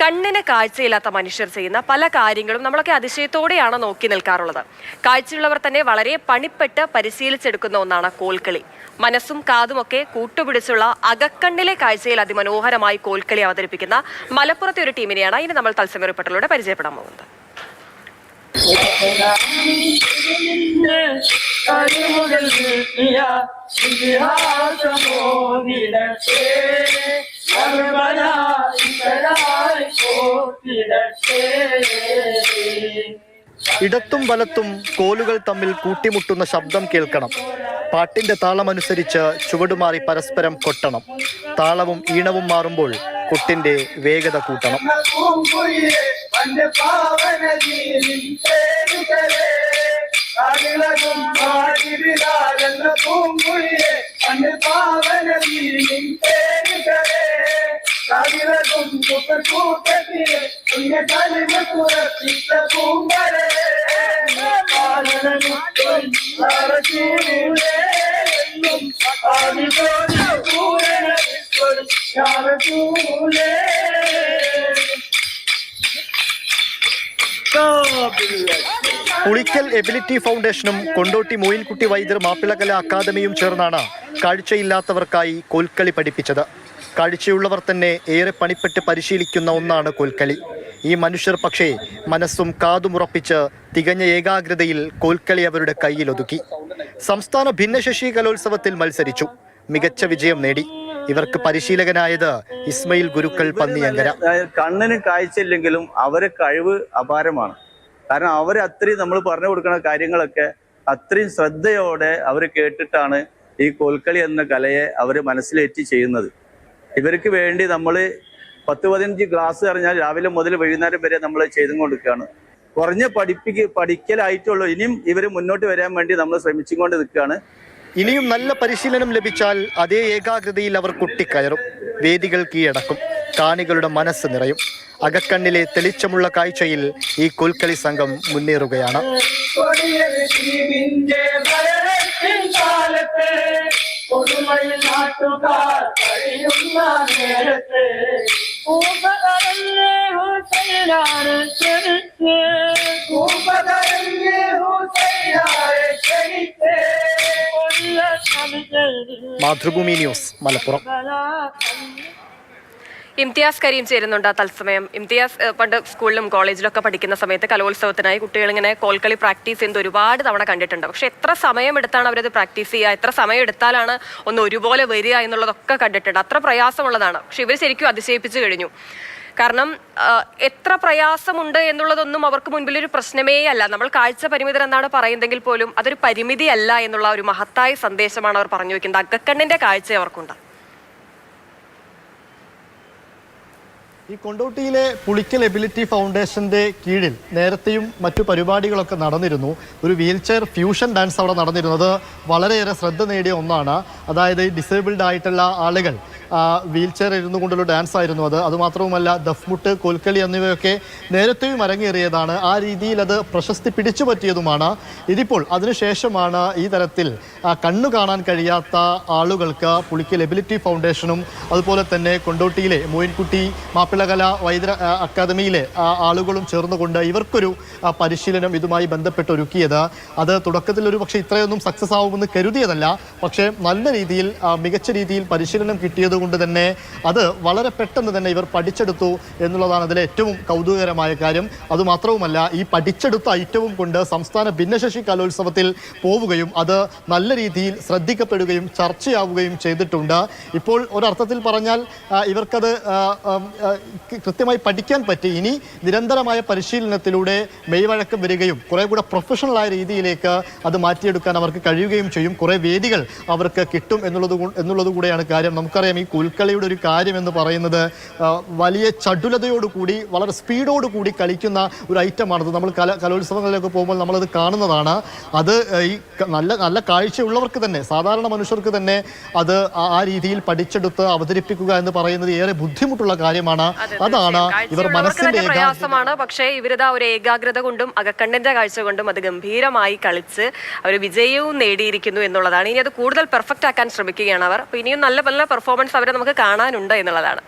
കണ്ണിന് കാഴ്ചയില്ലാത്ത മനുഷ്യർ ചെയ്യുന്ന പല കാര്യങ്ങളും നമ്മളൊക്കെ അതിശയത്തോടെയാണ് നോക്കി നിൽക്കാറുള്ളത്. കാഴ്ചയുള്ളവർ തന്നെ വളരെ പണിപ്പെട്ട് പരിശീലിച്ചെടുക്കുന്ന ഒന്നാണ് കോൽക്കളി. മനസ്സും കാതുമൊക്കെ കൂട്ടുപിടിച്ചുള്ള അകക്കണ്ണിലെ കാഴ്ചയിൽ അതിമനോഹരമായി കോൽക്കളി അവതരിപ്പിക്കുന്ന മലപ്പുറത്തെ ഒരു ടീമിനെയാണ് ഇനി നമ്മൾ തത്സമയ റിപ്പോർട്ടിലൂടെ പരിചയപ്പെടാൻ പോകുന്നത്. ഇടത്തും വലത്തും കോലുകൾ തമ്മിൽ കൂട്ടിമുട്ടുന്ന ശബ്ദം കേൾക്കണം. പാട്ടിന്റെ താളമനുസരിച്ച് ചുവടുമാറി പരസ്പരം കൊട്ടണം. താളവും ഈണവും മാറുമ്പോൾ കൊട്ടിന്റെ വേഗത കൂട്ടണം. പുളിക്കൽ എബിലിറ്റി ഫൗണ്ടേഷനും കൊണ്ടോട്ടി മോയിൻകുട്ടി വൈദ്യർ മാപ്പിളകല അക്കാദമിയും ചേർന്നാണ് കാഴ്ചയില്ലാത്തവർക്കായി കോൽക്കളി പഠിപ്പിച്ചത്. കാഴ്ചയുള്ളവർ തന്നെ ഏറെ പണിപ്പെട്ട് പരിശീലിക്കുന്ന ഒന്നാണ് കോൽക്കളി. ഈ മനുഷ്യർ പക്ഷേ മനസ്സും കാതുമുറപ്പിച്ച് തികഞ്ഞ ഏകാഗ്രതയിൽ കോൽക്കളി അവരുടെ കയ്യിലൊതുക്കി. സംസ്ഥാന ഭിന്നശേഷി കലോത്സവത്തിൽ മത്സരിച്ചു, മികച്ച വിജയം നേടി. ഇവർക്ക് പരിശീലകനായത് ഇസ്മയിൽ ഗുരുക്കൾ പന്നിയങ്കര. കണ്ണിന് കാഴ്ചയില്ലെങ്കിലും അവരെ കഴിവ് അപാരമാണ്. കാരണം അവർ അത്രയും നമ്മൾ പറഞ്ഞു കൊടുക്കുന്ന കാര്യങ്ങളൊക്കെ അത്രയും ശ്രദ്ധയോടെ അവർ കേട്ടിട്ടാണ് ഈ കോൽക്കളി എന്ന കലയെ അവർ മനസ്സിലേറ്റി ചെയ്യുന്നത്. ഇവർക്ക് വേണ്ടി നമ്മൾ 10-15 ക്ലാസ് പറഞ്ഞാൽ രാവിലെ മുതൽ വൈകുന്നേരം വരെ നമ്മൾ ചെയ്തും കൊടുക്കുകയാണ്. കുറഞ്ഞ പഠിക്കലായിട്ടുള്ളൂ. ഇനിയും ഇവർ മുന്നോട്ട് വരാൻ വേണ്ടി നമ്മൾ ശ്രമിച്ചുകൊണ്ട് നിൽക്കുകയാണ്. ഇനിയും നല്ല പരിശീലനം ലഭിച്ചാൽ അതേ ഏകാഗ്രതയിൽ അവർ കുട്ടിക്കയറും, വേദികൾ കീഴടക്കും, കാണികളുടെ മനസ്സ് നിറയും. അകക്കണ്ണിലെ തെളിച്ചമുള്ള കാഴ്ചയിൽ ഈ കോൽക്കളി സംഘം മുന്നേറുകയാണ്. മാതൃഭൂമി ന്യൂസ്, മലപ്പുറം. ഇംതിയാസ് കരീം ചേരുന്നുണ്ട് തത്സമയം. ഇംതിയാസ്, പണ്ട് സ്കൂളിലും കോളേജിലൊക്കെ പഠിക്കുന്ന സമയത്ത് കലോത്സവത്തിനായി കുട്ടികൾ ഇങ്ങനെ കോൽക്കളി പ്രാക്ടീസ് ചെയ്യുന്നത് ഒരുപാട് തവണ കണ്ടിട്ടുണ്ട്. പക്ഷെ എത്ര സമയം എടുത്താണ് അവരത് പ്രാക്ടീസ് ചെയ്യുക, എത്ര സമയം എടുത്താലാണ് ഒന്ന് ഒരുപോലെ വരിക എന്നുള്ളതൊക്കെ കണ്ടിട്ടുണ്ട്. അത്ര പ്രയാസമുള്ളതാണ്. പക്ഷെ ഇവർ ശരിക്കും അതിശയിപ്പിച്ചു കഴിഞ്ഞു. കാരണം എത്ര പ്രയാസമുണ്ട് എന്നുള്ളതൊന്നും അവർക്ക് മുൻപിൽ ഒരു പ്രശ്നമേ അല്ല. നമ്മൾ കാഴ്ച പരിമിതർ എന്നാണ് പറയുന്നതെങ്കിൽ പോലും അതൊരു പരിമിതി അല്ല എന്നുള്ള ഒരു മഹത്തായ സന്ദേശമാണ് അവർ പറഞ്ഞു വെക്കുന്നത്. അകക്കണ്ണിന്റെ കാഴ്ച അവർക്കുണ്ട്. ഈ കൊണ്ടോട്ടിയിലെ പുളിക്കൽ എബിലിറ്റി ഫൗണ്ടേഷന്റെ കീഴിൽ നേരത്തെയും മറ്റു പരിപാടികളൊക്കെ നടന്നിരുന്നു. ഒരു വീൽ ചെയർ ഫ്യൂഷൻ ഡാൻസ് അവിടെ നടന്നിരുന്നത് വളരെയേറെ ശ്രദ്ധ നേടിയ ഒന്നാണ്. അതായത് ഡിസേബിൾഡ് ആയിട്ടുള്ള ആളുകൾ വീൽ ചെയർ ഇരുന്നു കൊണ്ടുള്ള ഡാൻസ് ആയിരുന്നു അത്. അതുമാത്രവുമല്ല, ദഫ്മുട്ട്, കോൽക്കളി എന്നിവയൊക്കെ നേരത്തെയും അരങ്ങേറിയതാണ്. ആ രീതിയിൽ അത് പ്രശസ്തി പിടിച്ചു പറ്റിയതുമാണ്. ഇതിപ്പോൾ അതിനുശേഷമാണ് ഈ തരത്തിൽ കണ്ണു കാണാൻ കഴിയാത്ത ആളുകൾക്ക് പുളിക്കൽ എബിലിറ്റി ഫൗണ്ടേഷനും അതുപോലെ തന്നെ കൊണ്ടോട്ടിയിലെ മോയിൻകുട്ടി മാപ്പിളകല വൈദ്യ അക്കാദമിയിലെ ആളുകളും ചേർന്നുകൊണ്ട് ഇവർക്കൊരു പരിശീലനം ഇതുമായി ബന്ധപ്പെട്ട് ഒരുക്കിയത്. അത് തുടക്കത്തിൽ ഒരു പക്ഷേ ഇത്രയൊന്നും സക്സസ് ആവുമെന്ന് കരുതിയതല്ല. പക്ഷേ നല്ല രീതിയിൽ മികച്ച രീതിയിൽ പരിശീലനം കിട്ടിയത് കൊണ്ട് തന്നെ അത് വളരെ പെട്ടെന്ന് തന്നെ ഇവർ പഠിച്ചെടുത്തു എന്നുള്ളതാണ് അതിലെ ഏറ്റവും കൗതുകകരമായ കാര്യം. അതുമാത്രവുമല്ല, ഈ പഠിച്ചെടുത്ത ഐറ്റവും കൊണ്ട് സംസ്ഥാന ഭിന്നശേഷി കലോത്സവത്തിൽ പോവുകയും അത് നല്ല രീതിയിൽ ശ്രദ്ധിക്കപ്പെടുകയും ചർച്ചയാവുകയും ചെയ്തിട്ടുണ്ട്. ഇപ്പോൾ ഒരർത്ഥത്തിൽ പറഞ്ഞാൽ ഇവർക്കത് കൃത്യമായി പഠിക്കാൻ പറ്റി. ഇനി നിരന്തരമായ പരിശീലനത്തിലൂടെ മെയ്വഴക്കം വരികയും കുറെ കൂടെ പ്രൊഫഷണലായ രീതിയിലേക്ക് അത് മാറ്റിയെടുക്കാൻ അവർക്ക് കഴിയുകയും ചെയ്യും. കുറെ വേദികൾ അവർക്ക് കിട്ടും എന്നുള്ളത് കൂടെയാണ് കാര്യം. നമുക്കറിയാം, ഈ കോൽക്കളിയുടെ ഒരു കാര്യം എന്ന് പറയുന്നത് വലിയ ചടുലതയോടുകൂടി വളരെ സ്പീഡോടുകൂടി കളിക്കുന്ന ഒരു ഐറ്റമാണത്. നമ്മൾ കലോത്സവങ്ങളിലൊക്കെ പോകുമ്പോൾ നമ്മളത് കാണുന്നതാണ്. അത് ഈ നല്ല കാഴ്ചയുള്ളവർക്ക് തന്നെ, സാധാരണ മനുഷ്യർക്ക് തന്നെ അത് ആ രീതിയിൽ പഠിച്ചെടുത്ത് അവതരിപ്പിക്കുക എന്ന് പറയുന്നത് ഏറെ ബുദ്ധിമുട്ടുള്ള കാര്യമാണ്. അതാണ് ഇവർ മനസ്സിന്റെ പ്രയാസമാണ്. പക്ഷേ ഇവരിതാ ഒരു ഏകാഗ്രത കൊണ്ടും അകക്കണ്ണിന്റെ കാഴ്ച കൊണ്ടും അത് ഗംഭീരമായി കളിച്ച് അവർ വിജയവും നേടിയിരിക്കുന്നു എന്നുള്ളതാണ്. ഇനി അത് കൂടുതൽ പെർഫെക്റ്റ് ആക്കാൻ ശ്രമിക്കുകയാണ് അവർ. അപ്പോൾ ഇനിയും നല്ല നല്ല പെർഫോമൻസ് അവരെ നമുക്ക് കാണാനുണ്ട് എന്നുള്ളതാണ്.